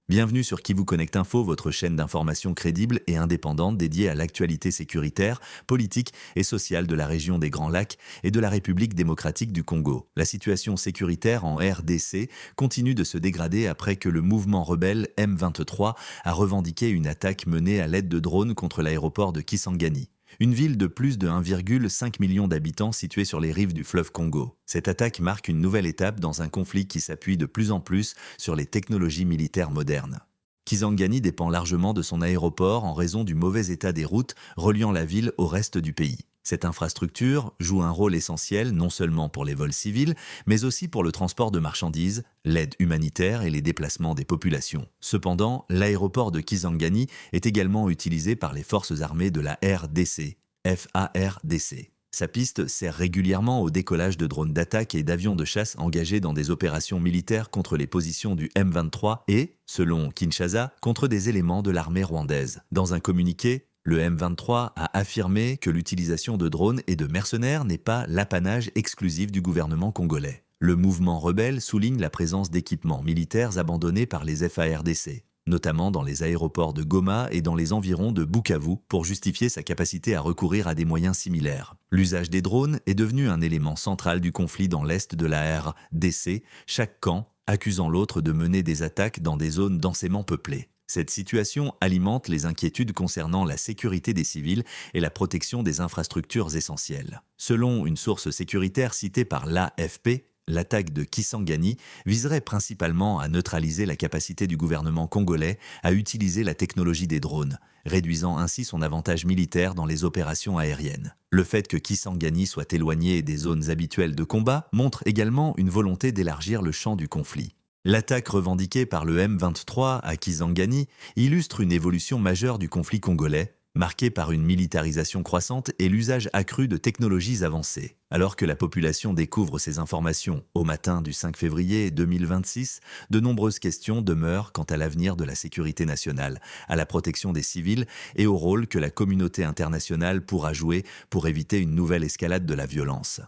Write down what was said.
Bienvenue sur Qui vous connecte info, votre chaîne d'information crédible et indépendante dédiée à l'actualité sécuritaire, politique et sociale de la région des Grands Lacs et de la République démocratique du Congo. La situation sécuritaire en RDC continue de se dégrader après que le mouvement rebelle M23 a revendiqué une attaque menée à l'aide de drones contre l'aéroport de Kisangani. Une ville de plus de 1,5 million d'habitants située sur les rives du fleuve Congo. Cette attaque marque une nouvelle étape dans un conflit qui s'appuie de plus en plus sur les technologies militaires modernes. Kisangani dépend largement de son aéroport en raison du mauvais état des routes reliant la ville au reste du pays. Cette infrastructure joue un rôle essentiel non seulement pour les vols civils, mais aussi pour le transport de marchandises, l'aide humanitaire et les déplacements des populations. Cependant, l'aéroport de Kisangani est également utilisé par les forces armées de la RDC, FARDC. Sa piste sert régulièrement au décollage de drones d'attaque et d'avions de chasse engagés dans des opérations militaires contre les positions du M23 et, selon Kinshasa, contre des éléments de l'armée rwandaise. Dans un communiqué, le M23 a affirmé que l'utilisation de drones et de mercenaires n'est pas l'apanage exclusif du gouvernement congolais. Le mouvement rebelle souligne la présence d'équipements militaires abandonnés par les FARDC, notamment dans les aéroports de Goma et dans les environs de Bukavu, pour justifier sa capacité à recourir à des moyens similaires. L'usage des drones est devenu un élément central du conflit dans l'est de la RDC, chaque camp accusant l'autre de mener des attaques dans des zones densément peuplées. Cette situation alimente les inquiétudes concernant la sécurité des civils et la protection des infrastructures essentielles. Selon une source sécuritaire citée par l'AFP, l'attaque de Kisangani viserait principalement à neutraliser la capacité du gouvernement congolais à utiliser la technologie des drones, réduisant ainsi son avantage militaire dans les opérations aériennes. Le fait que Kisangani soit éloigné des zones habituelles de combat montre également une volonté d'élargir le champ du conflit. L'attaque revendiquée par le M23 à Kisangani illustre une évolution majeure du conflit congolais, marquée par une militarisation croissante et l'usage accru de technologies avancées. Alors que la population découvre ces informations au matin du 5 février 2026, de nombreuses questions demeurent quant à l'avenir de la sécurité nationale, à la protection des civils et au rôle que la communauté internationale pourra jouer pour éviter une nouvelle escalade de la violence.